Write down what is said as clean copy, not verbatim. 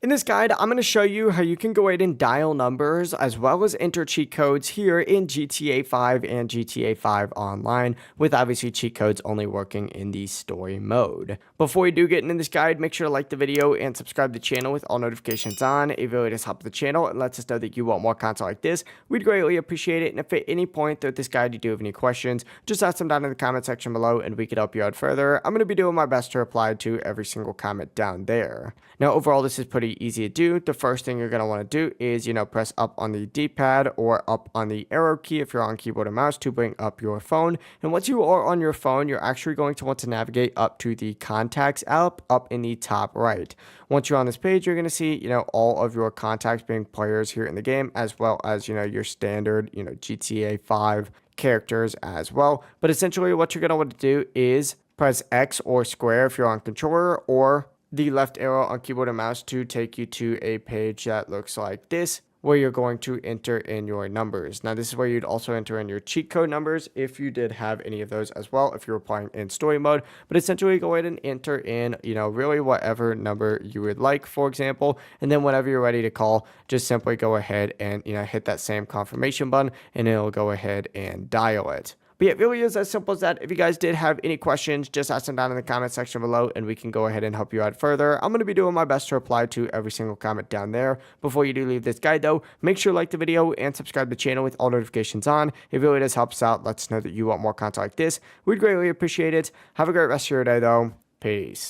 In this guide, I'm going to show you how you can go ahead and dial numbers as well as enter cheat codes here in GTA 5 and GTA 5 Online, with obviously cheat codes only working in the story mode. Before you do get into this guide, make sure to like the video and subscribe to the channel with all notifications on. It really does help the channel and lets us know that you want more content like this. We'd greatly appreciate it, and if at any point throughout this guide you do have any questions, just ask them down in the comment section below and we could help you out further. I'm going to be doing my best to reply to every single comment down there. Now, overall, this is pretty easy to do. The first thing you're going to want to do is, press up on the D-pad or up on the arrow key if you're on keyboard or mouse to bring up your phone. And once you are on your phone, you're actually going to want to navigate up to the Contacts app up in the top right. Once you're on this page, you're going to see, all of your contacts being players here in the game, as well as, your standard, GTA 5 characters as well. But essentially what you're going to want to do is press X or square if you're on controller, or the left arrow on keyboard and mouse to take you to a page that looks like this, where you're going to enter in your numbers. Now, this is where you'd also enter in your cheat code numbers if you did have any of those as well, if you were playing in story mode. But essentially, go ahead and enter in, really whatever number you would like, for example. And then whenever you're ready to call, just simply go ahead and, hit that same confirmation button, and it'll go ahead and dial it. But yeah, it really is as simple as that. If you guys did have any questions, just ask them down in the comment section below and we can go ahead and help you out further. I'm going to be doing my best to reply to every single comment down there. Before you do leave this guide though, make sure to like the video and subscribe to the channel with all notifications on. It really does help us out. Let us know that you want more content like this. We'd greatly appreciate it. Have a great rest of your day though. Peace.